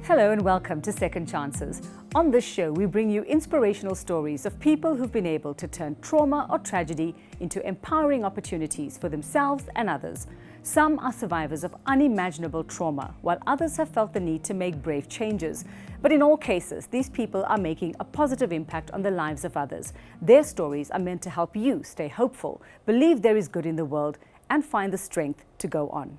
Hello and welcome to Second Chances. On this show, we bring you inspirational stories of people who've been able to turn trauma or tragedy into empowering opportunities for themselves and others. Some are survivors of unimaginable trauma, while others have felt the need to make brave changes. But in all cases, these people are making a positive impact on the lives of others. Their stories are meant to help you stay hopeful, believe there is good in the world, and find the strength to go on.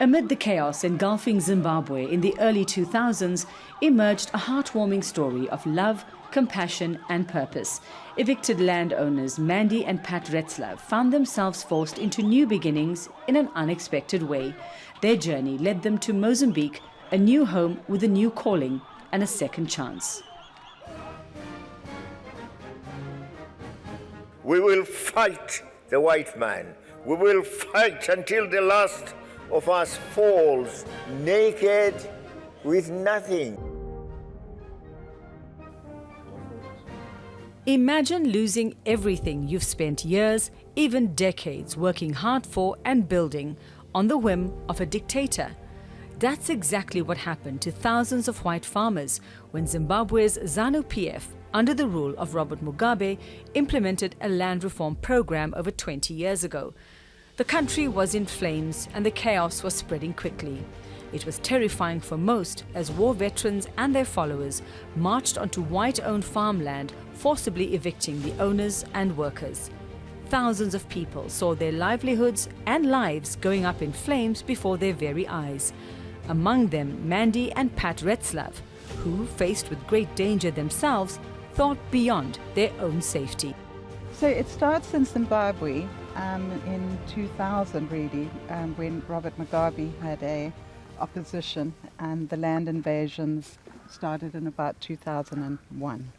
Amid the chaos engulfing Zimbabwe in the early 2000s, emerged a heartwarming story of love, compassion and purpose. Evicted landowners Mandy and Pat Retzlaff found themselves forced into new beginnings in an unexpected way. Their journey led them to Mozambique, a new home with a new calling and a second chance. We will fight the white man. We will fight until the last of us falls naked with nothing. Imagine losing everything you've spent years, even decades, working hard for and building on the whim of a dictator. That's exactly what happened to thousands of white farmers when Zimbabwe's ZANU-PF, under the rule of Robert Mugabe, implemented a land reform program over 20 years ago. The country was in flames and the chaos was spreading quickly. It was terrifying for most as war veterans and their followers marched onto white-owned farmland, forcibly evicting the owners and workers. Thousands of people saw their livelihoods and lives going up in flames before their very eyes. Among them, Mandy and Pat Retzlaff, who, faced with great danger themselves, thought beyond their own safety. So it starts in Zimbabwe in 2000 really, when Robert Mugabe had a opposition and the land invasions started in about 2001.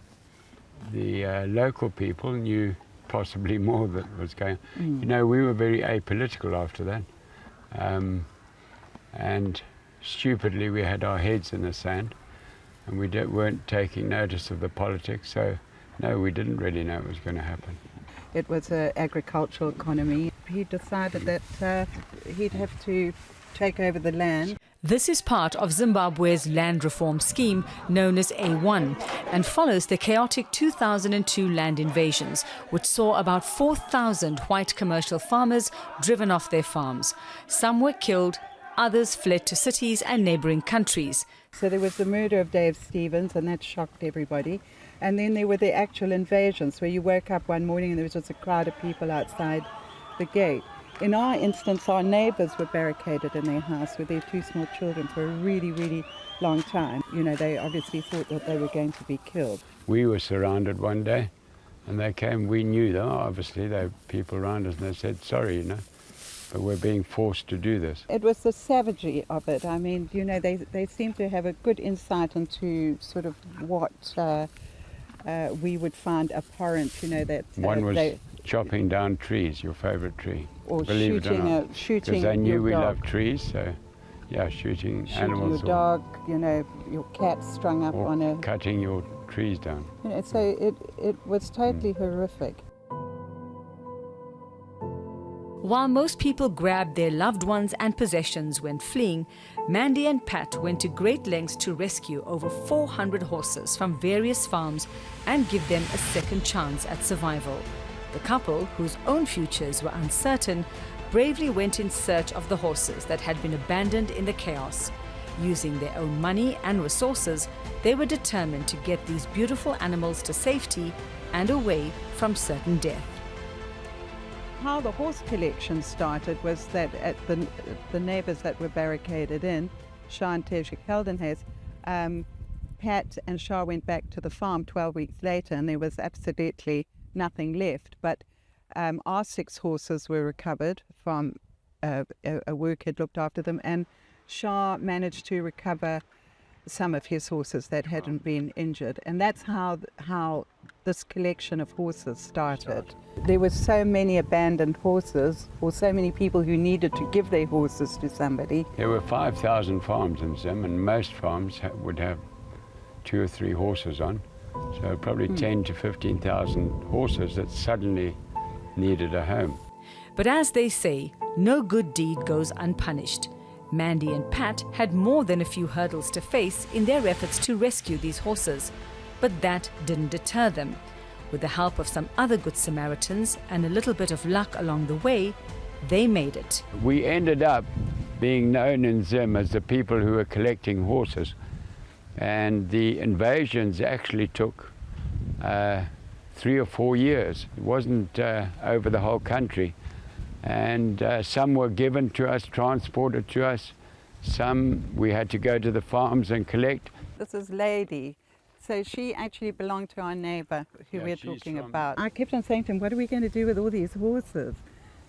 The local people knew possibly more that was going on. You know, we were very apolitical after that. And stupidly we had our heads in the sand and we weren't taking notice of the politics, so no, we didn't really know what was going to happen. It was an agricultural economy. He decided that he'd have to take over the land. This is part of Zimbabwe's land reform scheme known as A1 and follows the chaotic 2002 land invasions, which saw about 4,000 white commercial farmers driven off their farms. Some were killed, others fled to cities and neighboring countries. So there was the murder of Dave Stevens and that shocked everybody. And then there were the actual invasions where you woke up one morning and there was just a crowd of people outside the gate. In our instance, our neighbours were barricaded in their house with their two small children for a really, really long time. You know, they obviously thought that they were going to be killed. We were surrounded one day and they came, we knew them, obviously, they were people around us, and they said, sorry, you know, but we're being forced to do this. It was the savagery of it. I mean, you know, they seem to have a good insight into sort of what we would find abhorrent, you know, that... One was chopping down trees, your favourite tree. Or believe it or not. shooting because they knew we dog. love trees, so yeah, shooting animals. Your dog, you know, your cat strung up or on a... cutting your trees down. You know, so it was totally horrific. While most people grabbed their loved ones and possessions when fleeing, Mandy and Pat went to great lengths to rescue over 400 horses from various farms and give them a second chance at survival. The couple, whose own futures were uncertain, bravely went in search of the horses that had been abandoned in the chaos. Using their own money and resources, they were determined to get these beautiful animals to safety and away from certain death. How the horse collection started was that at the neighbours that were barricaded in, Shah and Tesha Keldenhuis, Pat and Shah went back to the farm 12 weeks later and there was absolutely nothing left. But our 6 horses were recovered from a worker had looked after them, and Shah managed to recover some of his horses that hadn't been injured. And that's how this collection of horses started. There were so many abandoned horses, or so many people who needed to give their horses to somebody. There were 5,000 farms in Zim, and most farms would have 2 or 3 horses on. So probably 10 to 15,000 horses that suddenly needed a home. But as they say, no good deed goes unpunished. Mandy and Pat had more than a few hurdles to face in their efforts to rescue these horses. But that didn't deter them. With the help of some other good Samaritans and a little bit of luck along the way, they made it. We ended up being known in Zim as the people who were collecting horses. And the invasions actually took 3 or 4 years. It wasn't over the whole country. And some were given to us, transported to us. Some we had to go to the farms and collect. This is Lady. So she actually belonged to our neighbour who we're talking about. I kept on saying to him, what are we going to do with all these horses?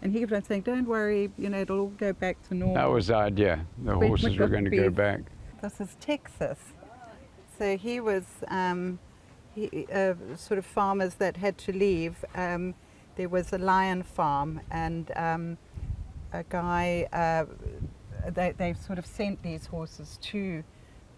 And he kept on saying, don't worry, you know, it'll all go back to normal. That was the idea. The horses were going to go back. This is Texas. So he was sort of farmers that had to leave. There was a lion farm, and a guy, they sort of sent these horses to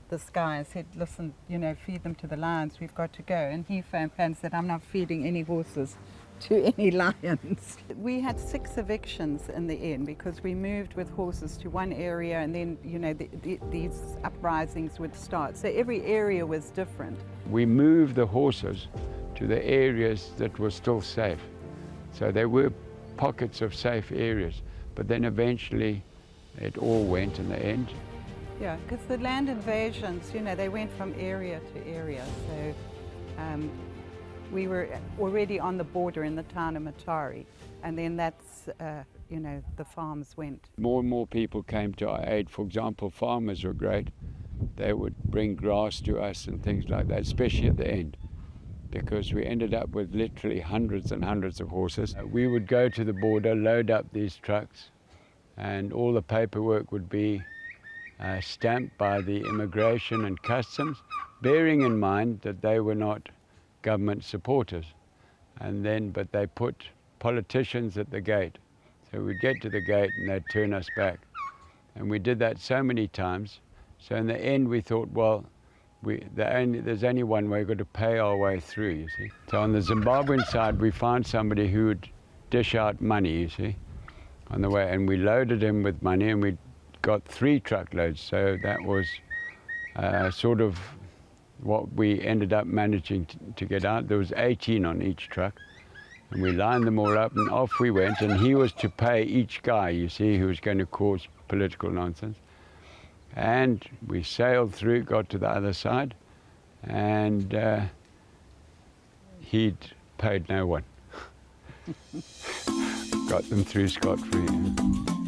this guy and said, listen, you know, feed them to the lions, we've got to go. And he phoned and said, I'm not feeding any horses to any lions. We had 6 evictions in the end because we moved with horses to one area, and then, you know, these uprisings would start. So every area was different. We moved the horses to the areas that were still safe. So there were pockets of safe areas, but then eventually it all went in the end. Yeah, because the land invasions, you know, they went from area to area. So we were already on the border in the town of Matari, and then that's, you know, the farms went. More and more people came to our aid. For example, farmers were great. They would bring grass to us and things like that, especially at the end, because we ended up with literally hundreds and hundreds of horses. We would go to the border, load up these trucks, and all the paperwork would be stamped by the immigration and customs, bearing in mind that they were not government supporters. But they put politicians at the gate. So we'd get to the gate and they'd turn us back. And we did that so many times. So in the end we thought, well, there's only one way, we've got to pay our way through, you see. So on the Zimbabwean side, we found somebody who would dish out money, you see, on the way. And we loaded him with money, and we got 3 truckloads. So that was sort of what we ended up managing to get out. There was 18 on each truck. And we lined them all up, and off we went. And he was to pay each guy, you see, who was going to cause political nonsense. And we sailed through, got to the other side, and he'd paid no one. Got them through scot-free.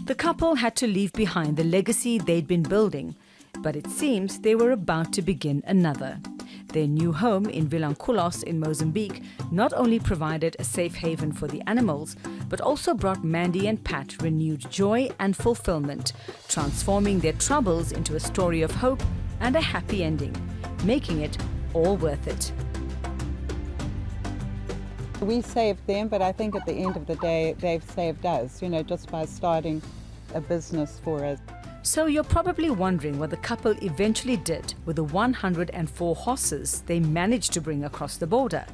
The couple had to leave behind the legacy they'd been building, but it seems they were about to begin another. Their new home in Vilanculos in Mozambique not only provided a safe haven for the animals, but also brought Mandy and Pat renewed joy and fulfillment, transforming their troubles into a story of hope and a happy ending, making it all worth it. We saved them, but I think at the end of the day, they've saved us, you know, just by starting a business for us. So you're probably wondering what the couple eventually did with the 104 horses they managed to bring across the border.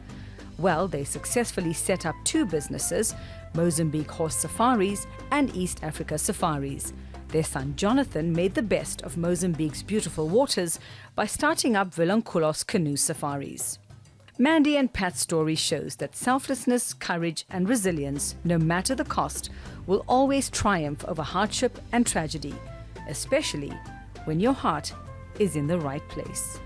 Well, they successfully set up 2 businesses, Mozambique Horse Safaris and East Africa Safaris. Their son Jonathan made the best of Mozambique's beautiful waters by starting up Vilanculos Canoe Safaris. Mandy and Pat's story shows that selflessness, courage and resilience, no matter the cost, will always triumph over hardship and tragedy, especially when your heart is in the right place.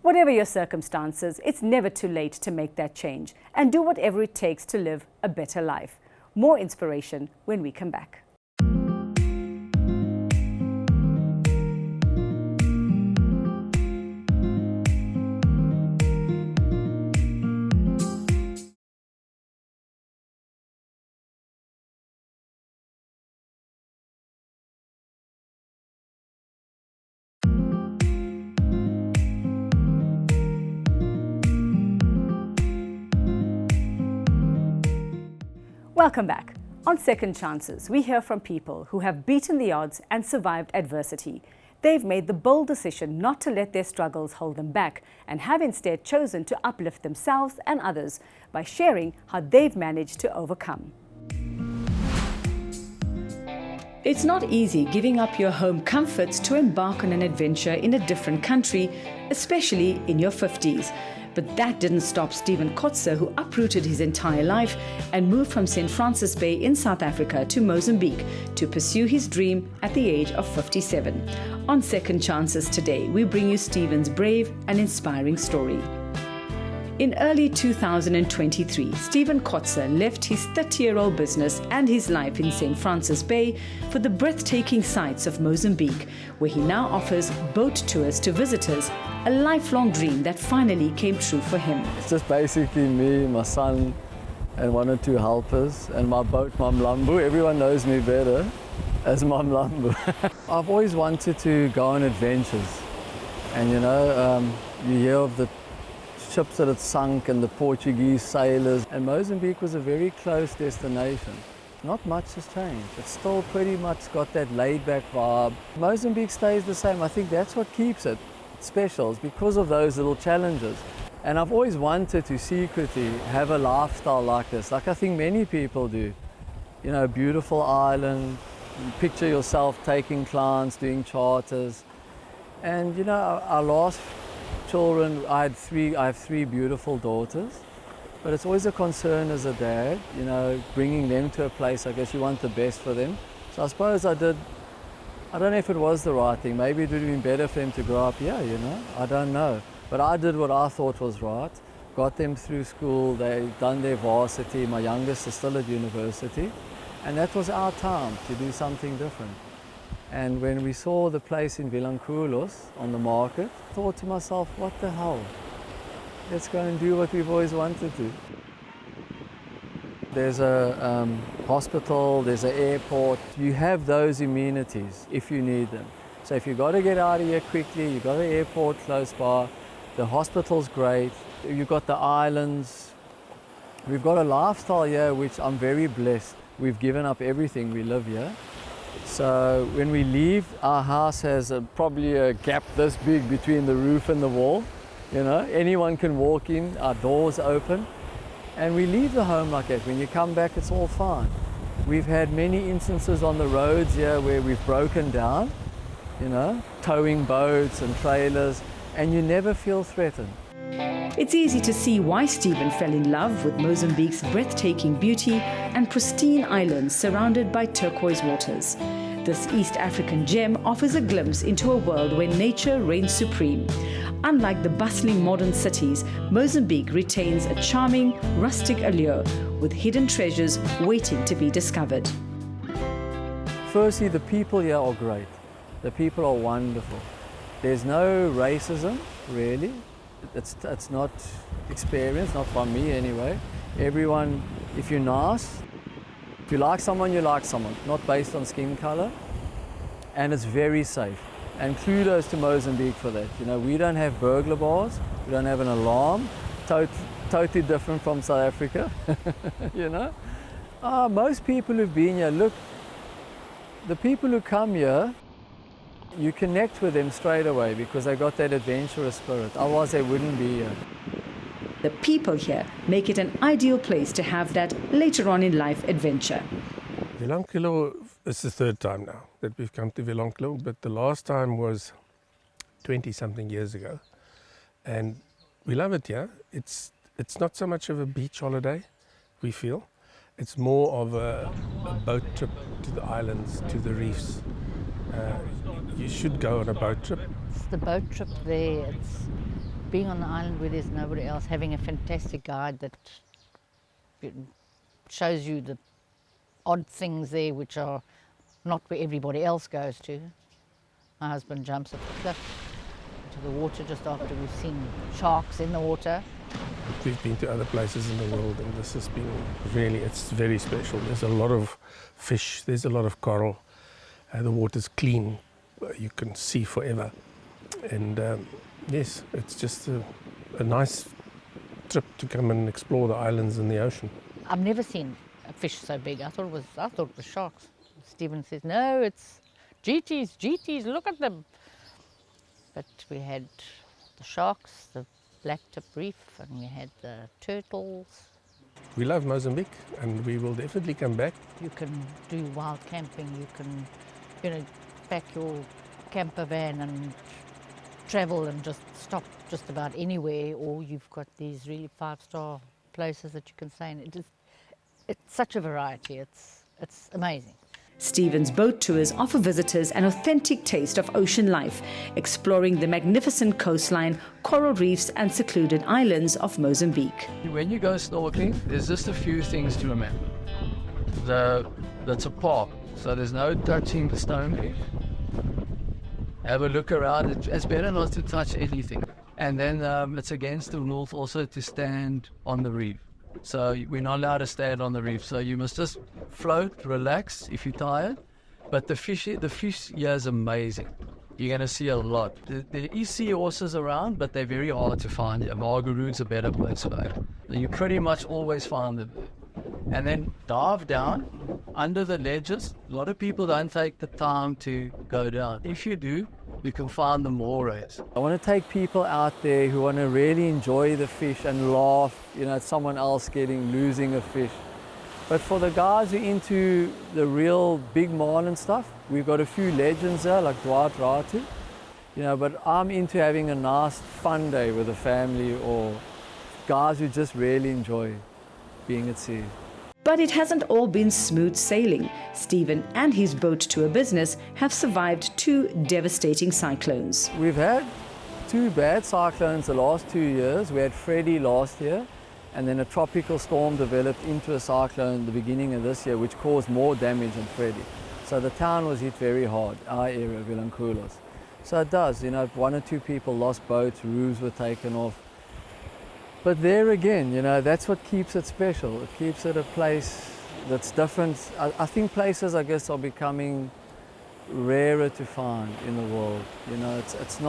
Whatever your circumstances, it's never too late to make that change and do whatever it takes to live a better life. More inspiration when we come back. Welcome back. On Second Chances, we hear from people who have beaten the odds and survived adversity. They've made the bold decision not to let their struggles hold them back and have instead chosen to uplift themselves and others by sharing how they've managed to overcome. It's not easy giving up your home comforts to embark on an adventure in a different country, especially in your 50s. But that didn't stop Stephen Kotze, who uprooted his entire life and moved from St. Francis Bay in South Africa to Mozambique to pursue his dream at the age of 57. On Second Chances today, we bring you Stephen's brave and inspiring story. In early 2023, Stephen Kotze left his 30-year-old business and his life in St. Francis Bay for the breathtaking sights of Mozambique, where he now offers boat tours to visitors, a lifelong dream that finally came true for him. It's just basically me, my son, and one or two helpers, and my boat, Mamlambu. Everyone knows me better as Mamlambu. I've always wanted to go on adventures, and you hear of the ships that had sunk and the Portuguese sailors, and Mozambique was a very close destination. Not much has changed. It's still pretty much got that laid-back vibe. Mozambique stays the same. I think that's what keeps it special, is because of those little challenges. And I've always wanted to secretly have a lifestyle like this, like I think many people do. You know, a beautiful island, picture yourself taking clients, doing charters. And you know, our last children, I have three beautiful daughters, but it's always a concern as a dad, you know, bringing them to a place, I guess you want the best for them. So I suppose I don't know if it was the right thing. Maybe it would have been better for them to grow up here, you know, I don't know. But I did what I thought was right, got them through school, they've done their varsity, my youngest is still at university, and that was our time to do something different. And when we saw the place in Vilanculos on the market, I thought to myself, what the hell? Let's go and do what we've always wanted to. There's a hospital, there's an airport. You have those amenities if you need them. So if you've got to get out of here quickly, you've got an airport close by, the hospital's great, you've got the islands. We've got a lifestyle here which I'm very blessed. We've given up everything, we live here. So when we leave, our house has probably a gap this big between the roof and the wall. You know, anyone can walk in, our doors open, and we leave the home like that. When you come back, it's all fine. We've had many instances on the roads here where we've broken down, you know, towing boats and trailers, and you never feel threatened. It's easy to see why Stephen fell in love with Mozambique's breathtaking beauty and pristine islands surrounded by turquoise waters. This East African gem offers a glimpse into a world where nature reigns supreme. Unlike the bustling modern cities, Mozambique retains a charming, rustic allure with hidden treasures waiting to be discovered. Firstly, the people here are great. The people are wonderful. There's no racism, really. It's not experienced, not by me anyway. Everyone, if you're nice, if you like someone, you like someone, not based on skin color. And it's very safe. And kudos to Mozambique for that. You know, we don't have burglar bars, we don't have an alarm, totally different from South Africa, you know. Most people who've been here, look, the people who come here, you connect with them straight away because they got that adventurous spirit, otherwise they wouldn't be here. The people here make it an ideal place to have that later on in life adventure. Vilanculo is the third time now that we've come to Vilanculo, but the last time was 20-something years ago. And we love it here. It's not so much of a beach holiday, we feel. It's more of a boat trip to the islands, to the reefs. You should go on a boat trip. It's the boat trip there. It's being on the island where there's nobody else, having a fantastic guide that shows you the odd things there which are not where everybody else goes to. My husband jumps off the cliff into the water just after we've seen sharks in the water. We've been to other places in the world and this has been really, it's very special. There's a lot of fish, there's a lot of coral. The water's clean, you can see forever. And yes, it's just a nice trip to come and explore the islands and the ocean. I've never seen a fish so big. I thought it was sharks. Stephen says, no, it's GTs, look at them. But we had the sharks, the blacktip reef, and we had the turtles. We love Mozambique and we will definitely come back. You can do wild camping, you can, pack your camper van and travel and just stop just about anywhere, or you've got these really 5-star places that you can stay in. It's such a variety, it's amazing. Stephen's boat tours offer visitors an authentic taste of ocean life, exploring the magnificent coastline, coral reefs and secluded islands of Mozambique. When you go snorkeling, there's just a few things to remember. That's a park, so there's no touching the stonefish. Have a look around. It's better not to touch anything. And then it's against the rules also to stand on the reef. So we're not allowed to stand on the reef. So you must just float, relax if you're tired. But the fish here is amazing. You're going to see a lot. There is seahorses around, but they're very hard to find. Margaroon's a better place for it. You pretty much always find them. And then dive down under the ledges. A lot of people don't take the time to go down. If you do, you can find the morays. I want to take people out there who want to really enjoy the fish and laugh, at someone else losing a fish. But for the guys who are into the real big marlin stuff, we've got a few legends there like Dwight Ratu. But I'm into having a nice fun day with the family or guys who just really enjoy being at sea. But it hasn't all been smooth sailing. Stephen and his boat tour business have survived 2 devastating cyclones. We've had 2 bad cyclones the last 2 years. We had Freddie last year, and then a tropical storm developed into a cyclone the beginning of this year, which caused more damage than Freddie. So the town was hit very hard, our area, Vilanculos. So it does, 1 or 2 people lost boats, roofs were taken off. But there again, that's what keeps it special. It keeps it a place that's different. I think places, I guess, are becoming rarer to find in the world. It's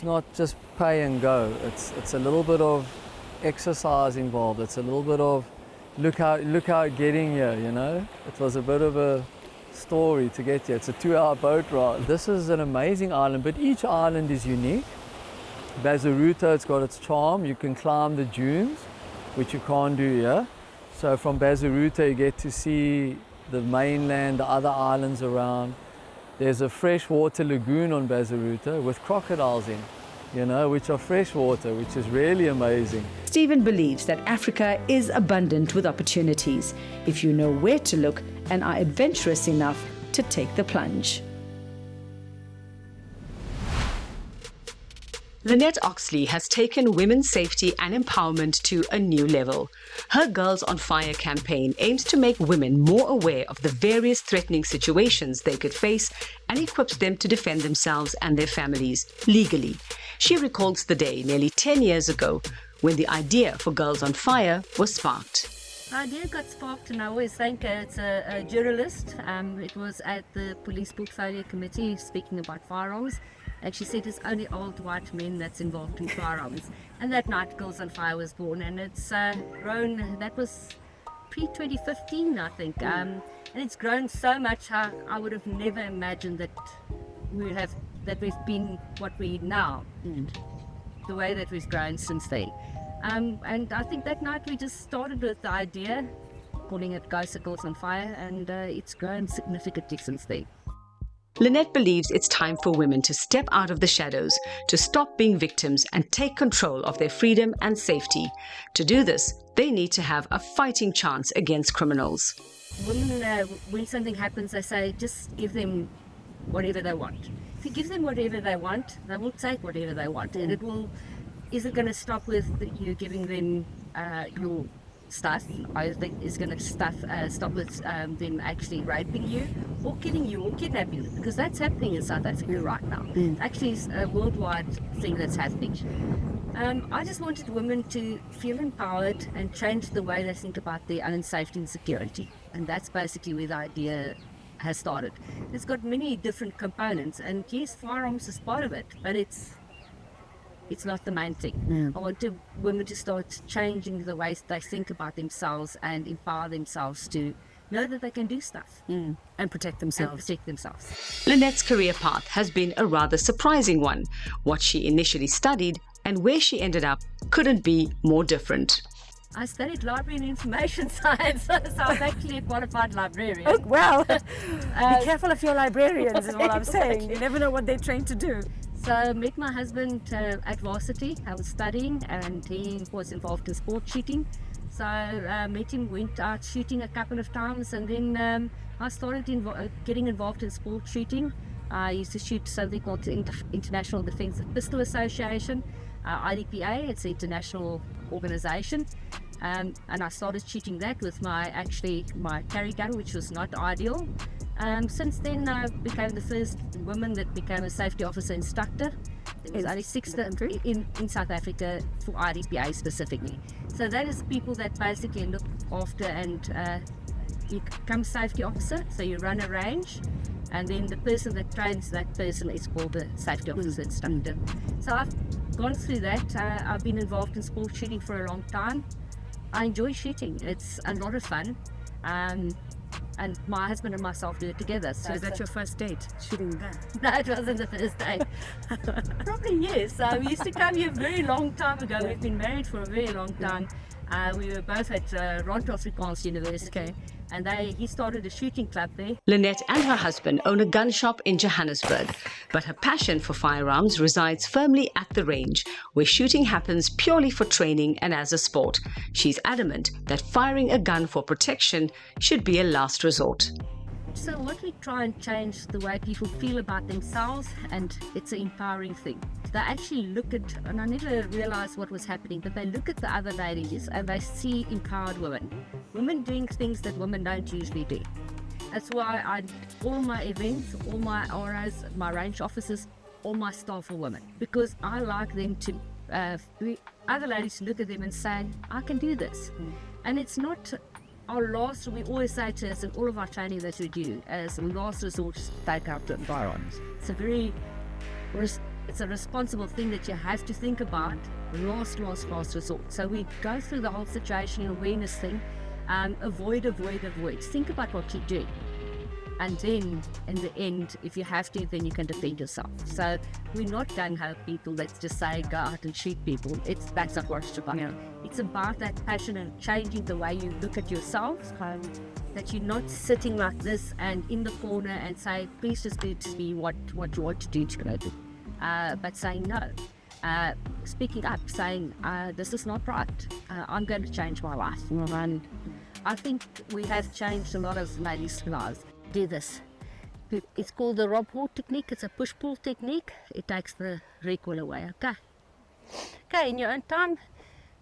not just pay and go. It's a little bit of exercise involved. It's a little bit of look how getting here. It was a bit of a story to get here. It's a 2-hour boat ride. This is an amazing island, but each island is unique. Bazaruta, it's got its charm. You can climb the dunes, which you can't do here. So from Bazaruta you get to see the mainland, the other islands around. There's a freshwater lagoon on Bazaruta with crocodiles in, which are freshwater, which is really amazing. Stephen believes that Africa is abundant with opportunities if you know where to look and are adventurous enough to take the plunge. Lynette Oxley has taken women's safety and empowerment to a new level. Her Girls on Fire campaign aims to make women more aware of the various threatening situations they could face and equips them to defend themselves and their families legally. She recalls the day nearly 10 years ago when the idea for Girls on Fire was sparked. The idea got sparked, and I always think it's a journalist. It was at the Police Portfolio Committee speaking about firearms. And she said it's only old white men that's involved in firearms. And that night Girls on Fire was born, and it's grown. That was pre-2015, I think. And it's grown so much. I would have never imagined that we've been what we now, the way that we've grown since then. And I think that night we just started with the idea, calling it Girls on Fire, and it's grown significantly since then. Lynette believes it's time for women to step out of the shadows, to stop being victims and take control of their freedom and safety. To do this, they need to have a fighting chance against criminals. Women, when something happens, they say, just give them whatever they want. If you give them whatever they want, they will take whatever they want. And is it going to stop with you giving them your stuff? I think it's going to stop with them actually raping you or killing you or kidnapping you, because that's happening in South Africa right now. Actually, it's a worldwide thing that's happening. I just wanted women to feel empowered and change the way they think about their own safety and security, and that's basically where the idea has started. It's got many different components, and yes, firearms is part of it, but it's It's not the main thing. I want women to start changing the ways they think about themselves and empower themselves to know that they can do stuff. And protect themselves. Lynette's career path has been a rather surprising one. What she initially studied and where she ended up couldn't be more different. I studied library and information science, so I'm actually a qualified librarian. Oh, well, be careful of your librarians is what I'm saying. You never know what they're trained to do. So I met my husband at varsity. I was studying and he was involved in sport shooting. So I met him, went out shooting a couple of times, and then I started getting involved in sport shooting. I used to shoot something called the International Defensive Pistol Association, IDPA. It's an international organization. And I started shooting that with my carry gun, which was not ideal. Since then, I became the first woman that became a safety officer instructor. There was only 6 in South Africa for IDPA specifically. So that is people that basically look after and you become safety officer. So you run a range, and then the person that trains that person is called a safety officer instructor. So I've gone through that. I've been involved in sport shooting for a long time. I enjoy shooting. It's a lot of fun. And my husband and myself do it together. So is that your first date, shooting that? No, it wasn't the first date. Probably yes. We used to come here a very long time ago. We've been married for a very long time. We were both at Ronto Afrikaans University. And he started a shooting club there. Lynette and her husband own a gun shop in Johannesburg, but her passion for firearms resides firmly at the range, where shooting happens purely for training and as a sport. She's adamant that firing a gun for protection should be a last resort. So what we try and change the way people feel about themselves, and it's an empowering thing. They actually look at, and I never realized what was happening, but they look at the other ladies and they see empowered women doing things that women don't usually do. That's why all my events, all my ROs, my range officers, all my staff are women, because I like them to, other ladies to look at them and say, I can do this. And it's not we always say to us in all of our training that we do, as a last resort, take out the firearms. It's a responsible thing that you have to think about, last resort. So we go through the whole situational awareness thing, avoid. Think about what you do. And then, in the end, if you have to, then you can defend yourself. So we're not gung-ho people that just say, go out and shoot people. That's not what it's about. Yeah. It's about that passion and changing the way you look at yourself, that you're not sitting like this and in the corner and say, please just do to me what you want to do to go do. But saying no. Speaking up, saying, this is not right. I'm going to change my life. And I think we have changed a lot of ladies' lives. Do this. It's called the Rob Hall technique. It's a push-pull technique. It takes the recoil away. Okay, in your own time.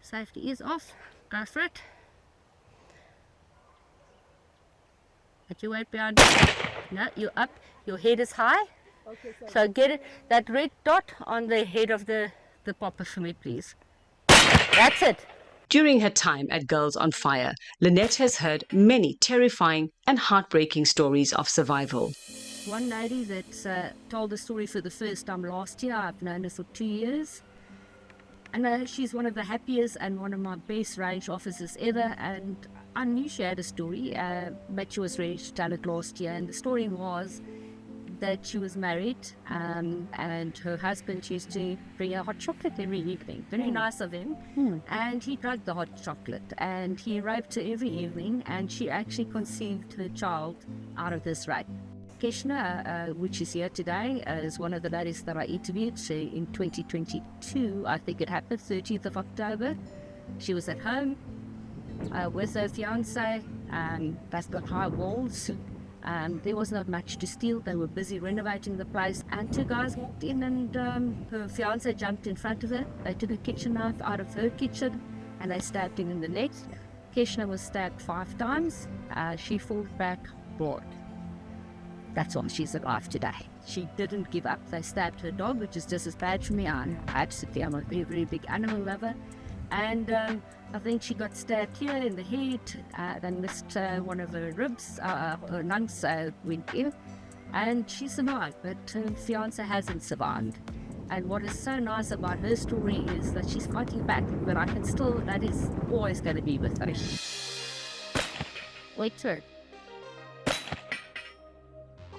Safety is off. Go for it. Put your weight behind you. No, you're up. Your head is high. Okay, so get it, that red dot on the head of the popper for me, please. That's it. During her time at Girls on Fire, Lynette has heard many terrifying and heartbreaking stories of survival. One lady that told the story for the first time last year. I've known her for 2 years. And she's one of the happiest and one of my best range officers ever. And I knew she had a story, but she was ready to tell it last year. And the story was that she was married and her husband used to bring her hot chocolate every evening. Very nice of him. And he drank the hot chocolate and he raped her every evening, and she actually conceived her child out of this rape. Keshna, which is here today, is one of the ladies that I interviewed. She, in 2022, I think it happened, 30th of October. She was at home with her fiance. That's got high walls. There was not much to steal. They were busy renovating the place, and 2 guys walked in, and her fiance jumped in front of her. They took a kitchen knife out of her kitchen and they stabbed him in the neck. Keshna was stabbed 5 times. She fought back broad. That's why she's alive today. She didn't give up. They stabbed her dog, which is just as bad for me. I'm a very, very big animal lover. And I think she got stabbed here in the head, then missed one of her ribs, her lungs went in, and she survived, but her fiance hasn't survived. And what is so nice about her story is that she's fighting back, but that is always going to be with her. Wait for it.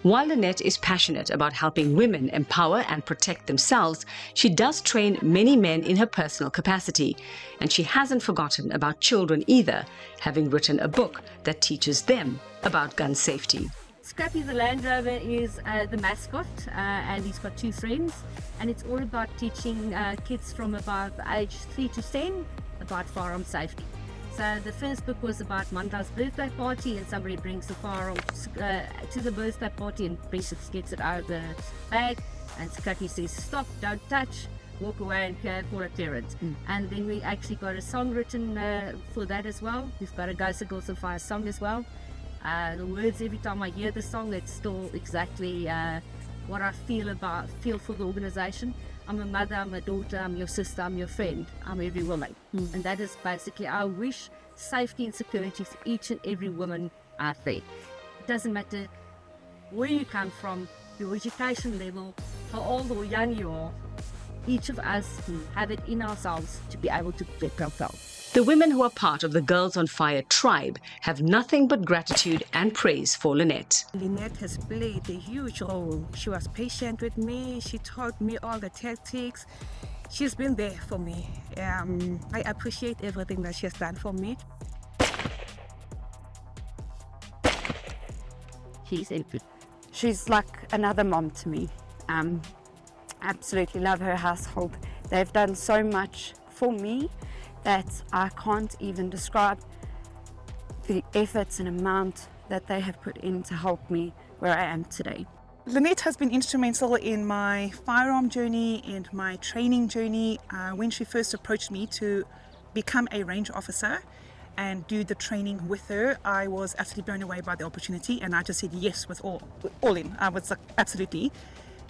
While Lynette is passionate about helping women empower and protect themselves, she does train many men in her personal capacity. And she hasn't forgotten about children either, having written a book that teaches them about gun safety. Scrappy the Land Rover is the mascot, and he's got 2 friends. And it's all about teaching kids from about age 3 to 10 about firearm safety. So the first book was about Manda's birthday party, and somebody brings the firearm to the birthday party and gets it out of the bag, and Scrappy says, "Stop, don't touch, walk away and call a parent." And then we actually got a song written for that as well. We've got a Ghost of Girls on Fire song as well. The words, every time I hear the song, it's still exactly what I feel for the organization. I'm a mother, I'm a daughter, I'm your sister, I'm your friend, I'm every woman. And that is basically our wish, safety and security for each and every woman out there. It doesn't matter where you come from, your education level, how old or young you are, each of us have it in ourselves to be able to protect ourselves. The women who are part of the Girls on Fire tribe have nothing but gratitude and praise for Lynette. Lynette has played a huge role. She was patient with me. She taught me all the tactics. She's been there for me. I appreciate everything that she has done for me. She's like another mom to me. Absolutely love her household. They've done so much for me that I can't even describe the efforts and amount that they have put in to help me where I am today. Lynette has been instrumental in my firearm journey and my training journey. When she first approached me to become a range officer and do the training with her, I was absolutely blown away by the opportunity, and I just said yes with all in. I was like, absolutely.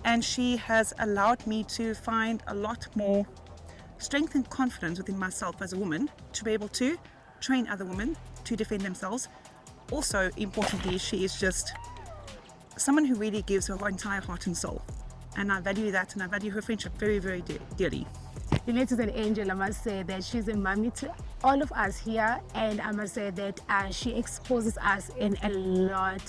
And she has allowed me to find a lot more strength and confidence within myself as a woman to be able to train other women to defend themselves. Also, importantly, she is just someone who really gives her entire heart and soul. And I value that, and I value her friendship very, very dearly. Lynette is an angel. I must say that she's a mommy to all of us here, and I must say that she exposes us in a lot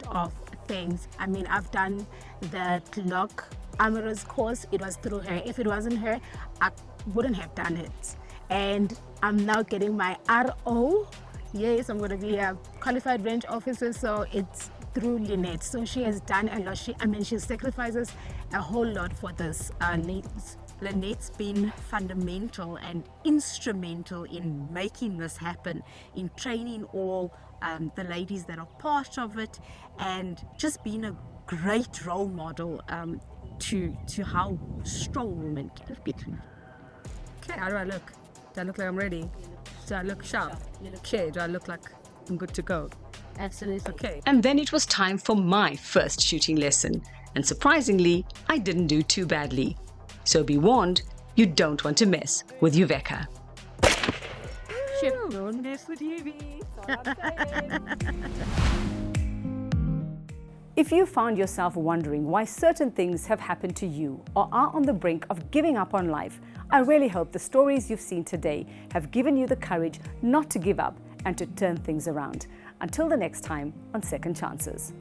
of things. I mean, I've done the Glock Amorous course. It was through her. If it wasn't her, I wouldn't have done it. And I'm now getting my RO. Yes, I'm going to be a qualified range officer, so it's through Lynette. So she has done a lot. She sacrifices a whole lot for this. Lynette's been fundamental and instrumental in making this happen, in training all the ladies that are part of it, and just being a great role model to how strong women can be. Okay, how do I look? Do I look like I'm ready? Do I look sharp? Okay, do I look like I'm good to go? Absolutely. Okay. And then it was time for my first shooting lesson. And surprisingly, I didn't do too badly. So be warned, you don't want to mess with Uveka. Don't mess with UV. If you found yourself wondering why certain things have happened to you or are on the brink of giving up on life, I really hope the stories you've seen today have given you the courage not to give up and to turn things around. Until the next time on Second Chances.